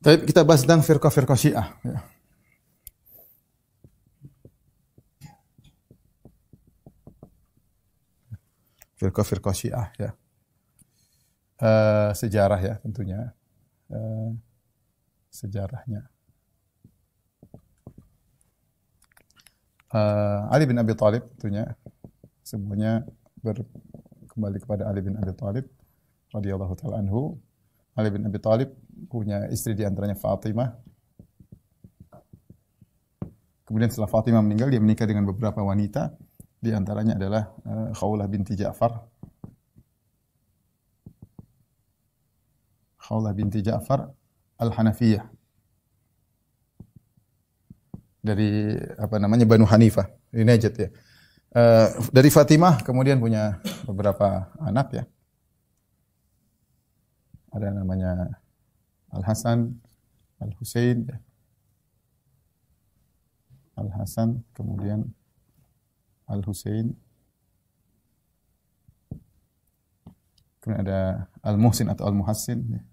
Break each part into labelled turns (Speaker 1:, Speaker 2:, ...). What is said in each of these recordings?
Speaker 1: Tapi kita bahas tentang firqah-firqah Syiah. Ya. Firqah-firqah Syiah ya. Sejarah ya tentunya. Sejarahnya. Ali bin Abi Thalib tentunya semuanya kembali kepada Ali bin Abi Thalib radhiyallahu taala anhu. Ali bin Abi Thalib punya istri di antaranya Fatimah. Kemudian setelah Fatimah meninggal dia menikah dengan beberapa wanita, di antaranya adalah Khawlah binti Ja'far. Khawlah binti Ja'far Al-Hanafiyah. Dari apa namanya Banu Hanifah, di Najd ya. Dari Fatimah kemudian punya beberapa anak ya. Ada namanya Al-Hasan, Al-Husain ya. Al-Hasan kemudian Al-Husain. Kemudian ada Al-Muhsin atau Al-Muhassin ya.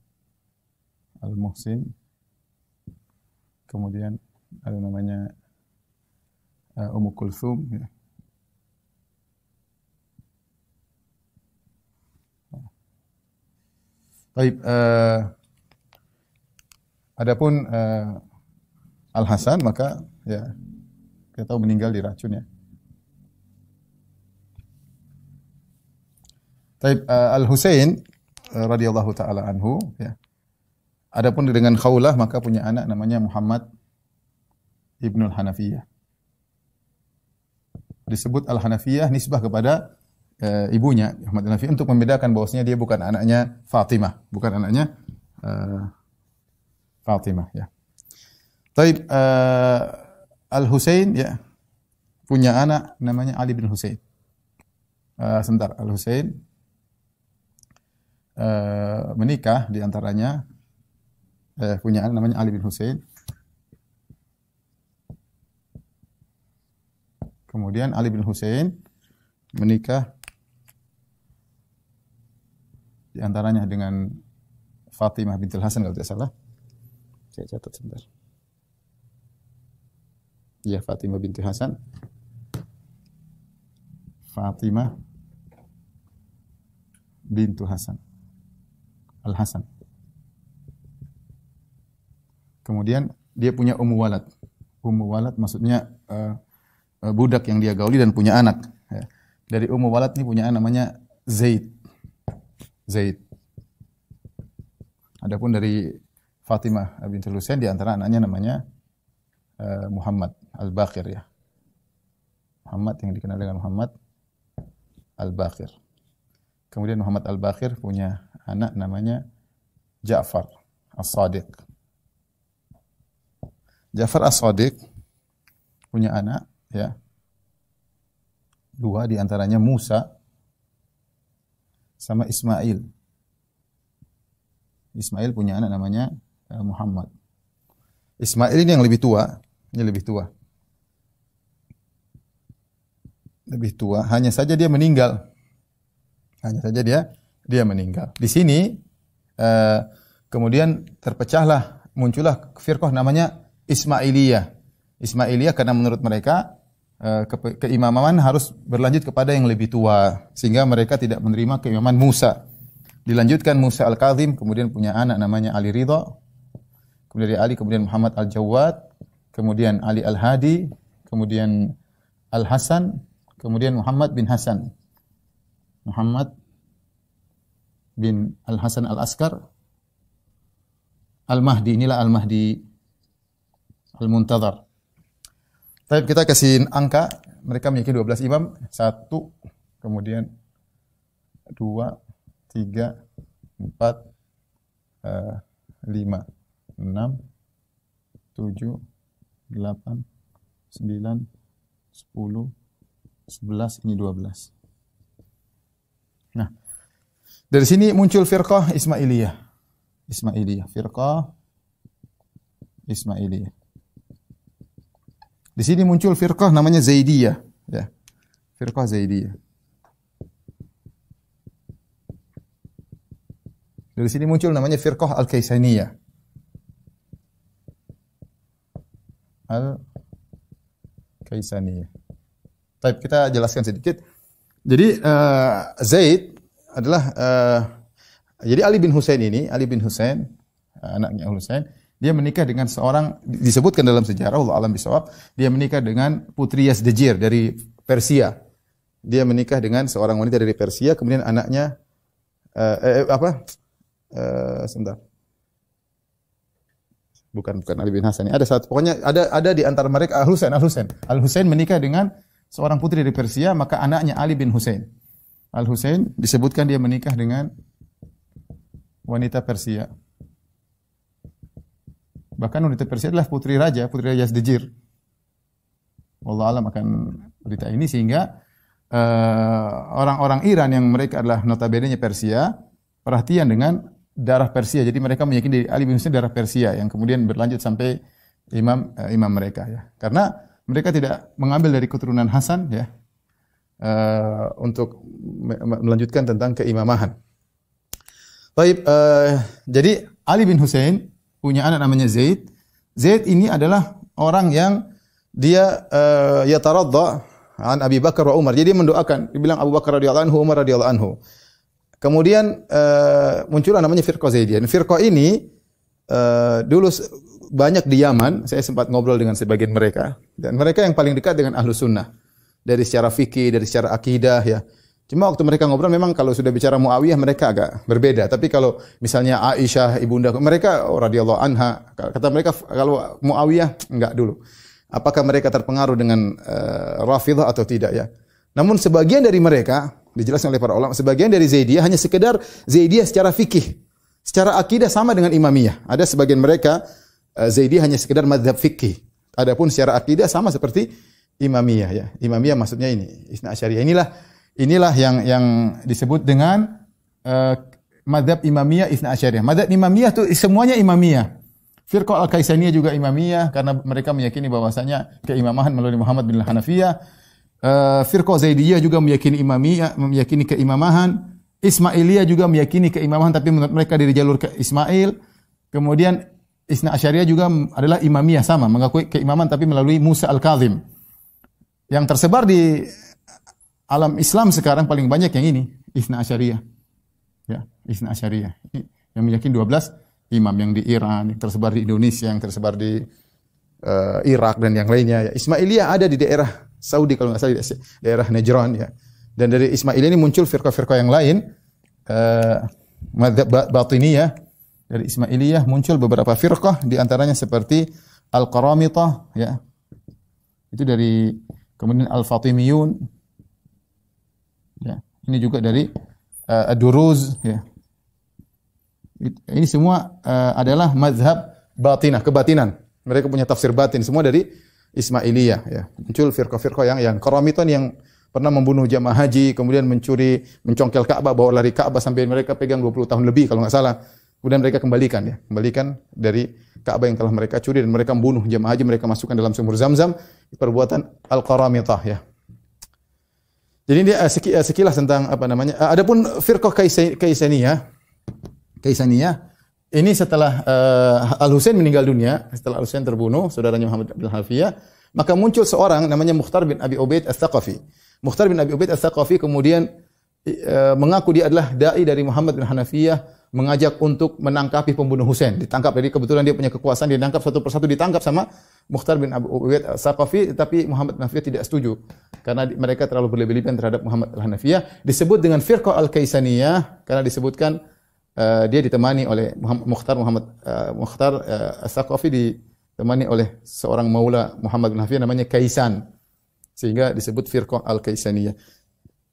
Speaker 1: Al-Muhsin. Kemudian ada namanya Ummu Kulthum ya. Baik, adapun Al-Hasan maka ya kita tahu meninggal diracun ya. Baik, Al-Husain radhiyallahu taala anhu ya. Adapun dengan Khawlah maka punya anak namanya Muhammad Ibnul Hanafiyah. Disebut Al-Hanafiyah nisbah kepada ibunya Muhammad Al-Hanafiyah untuk membedakan bahwasanya dia bukan anaknya Fatimah, bukan anaknya Fatimah ya. Taib Al-Husain ya punya anak namanya Ali bin Husain. Sebentar, Al-Husain menikah di antaranya punya anak namanya Ali bin Husain. Kemudian Ali bin Husain menikah di antaranya dengan Fatimah bintul Hasan kalau tidak salah. Saya catat sebentar. Ya, Fatimah binti Hasan. Fatimah bintu Hasan. Al-Hasan. Kemudian dia punya Ummu Walad. Ummu Walad maksudnya budak yang dia gauli dan punya anak. Ya. Dari Ummu Walad ini punya anak namanya Zaid. Zaid. Adapun dari Fatimah bintul Husain di antara anaknya namanya Muhammad Al-Baqir ya. Muhammad yang dikenal dengan Muhammad Al-Baqir. Kemudian Muhammad Al-Baqir punya anak namanya Ja'far As-Sadiq. Ja'far As-Sadiq punya anak ya. Dua di antaranya Musa sama Ismail. Ismail punya anak namanya Muhammad. Ismail ini yang lebih tua, ini lebih tua. Lebih tua, hanya saja dia meninggal. Hanya saja dia meninggal. Di sini kemudian terpecahlah, muncullah firqah namanya Ismailiyah. Ismailiyah karena menurut mereka keimaman harus berlanjut kepada yang lebih tua, sehingga mereka tidak menerima keimaman Musa. Dilanjutkan Musa Al-Kazim, kemudian punya anak namanya Ali Ridha, kemudian dari Ali kemudian Muhammad Al-Jawad, kemudian Ali Al-Hadi, kemudian Al-Hasan, kemudian Muhammad bin Hasan. Muhammad bin Al-Hasan Al-Askar, Al-Mahdi, inilah Al-Mahdi Al-Muntazar. Tapi kita kasih angka, mereka memiliki 12 imam, 1, kemudian 2, 3, 4, 5, 6, 7, 8, 9, 10, 11, ini 12. Nah, dari sini muncul firqah Ismailiyah. Ismailiyah, firqah Ismailiyah. Di sini muncul firqah namanya Zaidiyah, ya. Firqah Zaidiyah. Dari sini muncul namanya firqah Al-Kaisaniyah. Al-Kaisaniyah. Baik, kita jelaskan sedikit. Jadi Zaid adalah jadi Ali bin Husain ini, Ali bin Husain anaknya Husain, dia menikah dengan seorang, disebutkan dalam sejarah, Allah alam bisawab, dia menikah dengan putri Yazdajir dari Persia. Dia menikah dengan seorang wanita dari Persia, kemudian anaknya sebentar. Bukan Ali bin Hasan. Ada satu, pokoknya ada di antara mereka Al-Husain. Al-Husain menikah dengan seorang putri dari Persia, maka anaknya Ali bin Husain. Al-Husain disebutkan dia menikah dengan wanita Persia. Bahkan wanita Persia adalah putri raja Yazdajir. Wallahu alam akan berita ini, sehingga orang-orang Iran yang mereka adalah notabene-nya Persia, perhatian dengan darah Persia. Jadi mereka meyakini Ali bin Husain darah Persia yang kemudian berlanjut sampai imam mereka ya. Karena mereka tidak mengambil dari keturunan Hasan ya, untuk melanjutkan tentang keimamahan. Baik, jadi Ali bin Husain punya anak namanya Zaid. Zaid ini adalah orang yang dia yataradda an Abi Bakar wa Umar. Jadi dia mendoakan, dibilang Abu Bakar radhiyallahu anhu, Umar radhiyallahu anhu. Kemudian muncullah namanya Firqah Zaidiyah. Firqah ini dulu banyak di Yaman, saya sempat ngobrol dengan sebagian mereka, dan mereka yang paling dekat dengan Ahlus Sunnah dari secara fikih, dari secara akidah ya. Cuma waktu mereka ngobrol memang kalau sudah bicara Muawiyah mereka agak berbeda. Tapi kalau misalnya Aisyah ibunda mereka radhiyallahu anha, kata mereka kalau Muawiyah enggak dulu. Apakah mereka terpengaruh dengan Rafidhah atau tidak ya? Namun sebagian dari mereka dijelaskan oleh para ulama, sebagian dari Zaidiyah hanya sekedar Zaidiyah secara fikih, secara akidah sama dengan Imamiyah. Ada sebagian mereka Zaidiyah hanya sekedar mazhab fikih. Adapun secara akidah sama seperti Imamiyah ya. Imamiyah maksudnya ini Isna Asyariyah. Inilah yang disebut dengan mazhab Imamiyah Isna Asyariyah. Mazhab Imamiyah itu semuanya Imamiyah. Firqah Al-Kaisaniyah juga Imamiyah karena mereka meyakini bahwasanya keimamahan melalui Muhammad bin Hanafiyah. Firqah Zaidiyah juga meyakini Imamiyah, meyakini keimamahan. Ismailiyah juga meyakini keimamahan tapi menurut mereka dari jalur ke Ismail. Kemudian Isna Asyariyah juga adalah Imamiyah sama, mengakui keimaman tapi melalui Musa Al-Kazim. Yang tersebar di alam Islam sekarang paling banyak yang ini, Isna Asyariyah. Ya, Isna Asyariyah. Yang meyakini 12 imam yang di Iran, yang tersebar di Indonesia, yang tersebar di Irak dan yang lainnya ya. Ismailiyah ada di daerah Saudi kalau nggak salah, di daerah Najran ya. Dan dari Ismailiyah ini muncul firqah-firqah yang lain, madzhab batiniyah. Dari Ismailiyah muncul beberapa firqah, di antaranya seperti Al-Qaramitah ya. Itu dari, kemudian Al-Fatimiyun. Ya, ini juga dari Ad-Duruz ya. Ini semua adalah mazhab batinah, kebatinan. Mereka punya tafsir batin, semua dari Ismailiyah ya. Muncul firqah-firqah yang Qaramitah yang pernah membunuh jamaah haji, kemudian mencongkel Ka'bah, bawa lari Ka'bah sampai mereka pegang 20 tahun lebih kalau nggak salah. Kemudian mereka kembalikan dari Ka'bah yang telah mereka curi, dan mereka membunuh jamaah haji, mereka masukkan dalam sumur Zamzam. Perbuatan Al-Qaramitah ya. Jadi ini sekilas tentang apa namanya. Adapun firqah Kaisaniyah ini setelah Al-Husain meninggal dunia, setelah Al-Husain terbunuh, saudaranya Muhammad bin Hanafiyah, maka muncul seorang namanya Mukhtar bin Abi Ubaid Ats-Tsaqafi. Mukhtar bin Abi Ubaid Ats-Tsaqafi kemudian mengaku dia adalah dai dari Muhammad bin Hanafiyah, mengajak untuk menangkapi pembunuh Husain. Ditangkap, jadi kebetulan dia punya kekuasaan, dia ditangkap satu persatu, ditangkap sama Mukhtar bin Abi Ubaid Ats-Tsaqafi, tapi Muhammad bin Hanafiyah tidak setuju karena mereka terlalu berlebihan terhadap Muhammad bin Hanafiyah. Disebut dengan Firqah Al-Kaisaniyah karena disebutkan dia ditemani oleh Mukhtar Ats-Tsaqafi, ditemani oleh seorang maula Muhammad bin Hanafiyah namanya Kaisan, sehingga disebut Firqah Al-Kaisaniyah.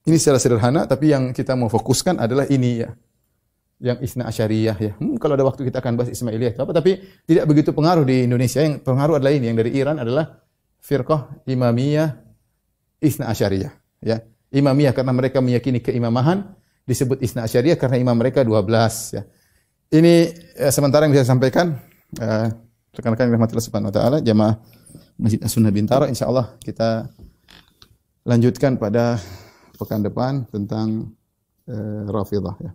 Speaker 1: Ini secara sederhana, tapi yang kita mau fokuskan adalah ini ya, yang Isna Asyariyah ya. Kalau ada waktu kita akan bahas Ismailiyah itu apa, tapi tidak begitu pengaruh di Indonesia. Yang pengaruh adalah ini, yang dari Iran adalah Firqah Imamiyah Isna Asyariyah ya. Imamiyah karena mereka meyakini keimamahan, disebut Isna Asyariyah karena imam mereka 12 ya. Ini sementara yang bisa saya sampaikan, rekan-rekan yang rahmatillah subhanahu wa taala, jamaah Masjid As-Sunnah Bintaro, insyaallah kita lanjutkan pada pekan depan tentang Rafidhah ya.